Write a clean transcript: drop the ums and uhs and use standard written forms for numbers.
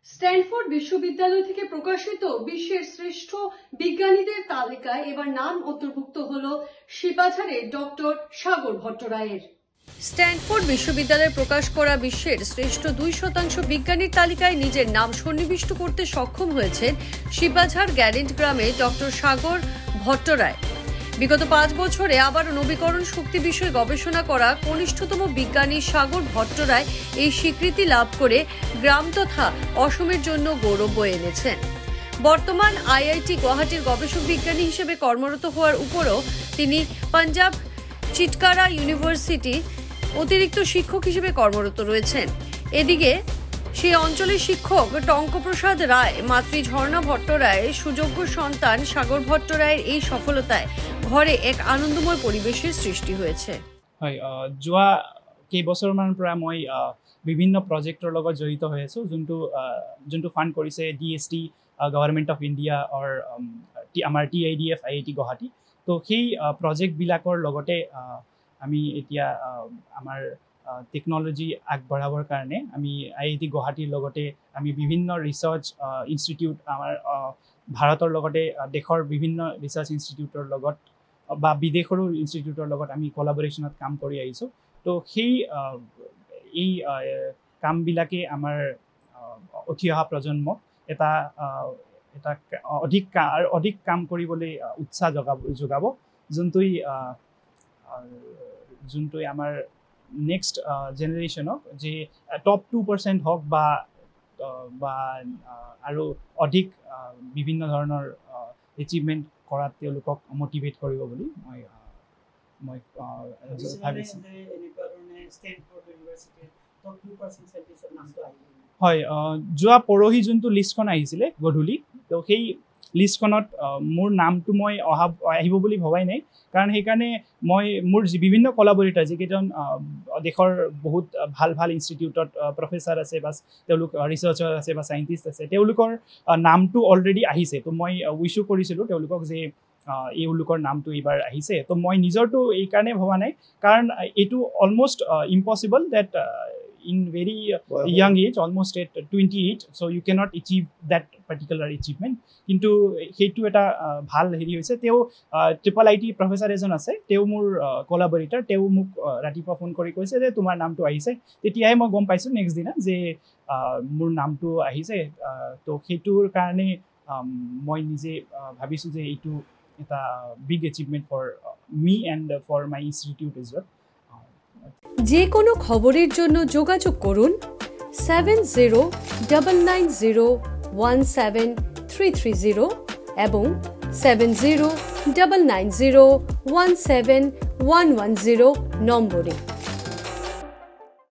Stanford বিশ্ববিদ্যালয় থেকে প্রকাশিত বিশ্বের শ্রেষ্ঠ বিজ্ঞানীদের তালিকায় এবার নাম অন্তর্ভুক্ত হল শিবাঝারের ডক্টর সাগর ভট্টরায়ের। স্ট্যানফোর্ড বিশ্ববিদ্যালয়ে প্রকাশ করা বিশ্বের শ্রেষ্ঠ 2% বিজ্ঞানীর তালিকায় নিজের নাম সন্নিবিষ্ট করতে সক্ষম হয়েছেন শিবাঝার গ্যারেন্ট গ্রামে ডক্টর সাগর ভট্টরায়। বিগত 5 বছরে আবারও নবীকরণ শক্তি বিষয়ে গবেষণা করা কনিষ্ঠতম বিজ্ঞানী সাগর ভট্টরায় এই স্বীকৃতি লাভ করে গ্রাম তথা অসমের জন্য গৌরব বয়ে এনেছেন। বর্তমান আইআইটি গুয়াহাটির গবেষক বিজ্ঞানী হিসেবে কর্মরত হওয়ার উপরও তিনি পাঞ্জাব চিটকারা ইউনিভার্সিটি অতিরিক্ত শিক্ষক হিসেবে কর্মরত রয়েছেন। এদিকে সেই অঞ্চলের শিক্ষক টঙ্কপ্রসাদ রায় মাতৃ ঝর্ণা ভট্টরায়ের সুযোগ্য সন্তান সাগর ভট্টরায়ের এই সফলতায় ঘরে এক আনন্দময় পরিবেশের সৃষ্টি হয়েছে। হয়, যোৱা কেইবছৰমানৰ পৰা মই বিভিন্ন প্ৰজেক্টৰ লগত জড়িত হৈ আছোঁ, যোনটো ফাণ্ড কৰিছে DST গভৰ্ণমেণ্ট অফ ইণ্ডিয়া অৰ আমাৰ TIDF IIT গুৱাহাটী। তো সেই প্ৰজেক্টবিলাকৰ লগতে আমি এতিয়া আমাৰ টেকনলজি আগবঢ়াবৰ কাৰণে আমি IIT গুৱাহাটীৰ লগতে আমি বিভিন্ন ৰিচাৰ্চ ইনষ্টিটিউট আমাৰ ভাৰতৰ লগতে দেশৰ বিভিন্ন ৰিচাৰ্চ ইনষ্টিটিউটৰ লগত বা বিদেশৰো ইনষ্টিটিউটৰ লগত আমি কলাবৰেশ্যনত কাম কৰি আহিছোঁ। তো সেই এই কামবিলাকে আমাৰ উঠি অহা প্ৰজন্মক এটা অধিক কাম কৰিবলৈ উৎসাহ যোগাব, যোনটোৱে আমাৰ নেক্সট জেনেৰেশ্যনক যে টপ 2% হওক বা আৰু অধিক বিভিন্ন ধৰণৰ এচিভমেণ্ট কৰাত তেওঁলোকক মটিভেট কৰিব বুলি মই ভাবিছোঁ। হয়, যোৱা পৰহি যোনটো লিষ্টখন আহিছিলে গধূলি, তো সেই লিষ্টখনত মোৰ নামটো মই আহিব বুলি ভবাই নাই, কাৰণ সেইকাৰণে মই মোৰ বিভিন্ন কলাবৰেটাৰ যিকেইজন দেশৰ বহুত ভাল ভাল ইনষ্টিটিউটত প্ৰফেচাৰ আছে বা তেওঁলোক ৰিচাৰ্চাৰ আছে বা চাইণ্টিষ্ট আছে, তেওঁলোকৰ নামটো অলৰেডি আহিছে। তো মই উইছো কৰিছিলোঁ তেওঁলোকক যে এওঁলোকৰ নামটো এইবাৰ আহিছে। তো মই নিজৰটো এইকাৰণে ভবা নাই, কাৰণ এইটো almost impossible that in very young age, almost at 28, so you cannot achieve that particular achievement. কিন্তু সেইটো এটা ভাল হেৰি হৈছে। তেওঁ IIT প্ৰফেচাৰ এজন আছে, তেওঁ মোৰ কলাবৰেটাৰ, তেওঁ মোক ৰাতিপুৱা ফোন কৰি কৈছে যে তোমাৰ নামটো আহিছে। তেতিয়াহে মই গম পাইছোঁ নেক্সট দিনা যে মোৰ নামটো আহিছে। তো সেইটোৰ কাৰণে মই নিজে ভাবিছোঁ যে এইটো এটা big achievement for me and for my institute as well. যে কোনো খবৰেৰ জন্য যোগাযোগ কৰুন 7099017330 এবং 7099017110 নম্বৰে।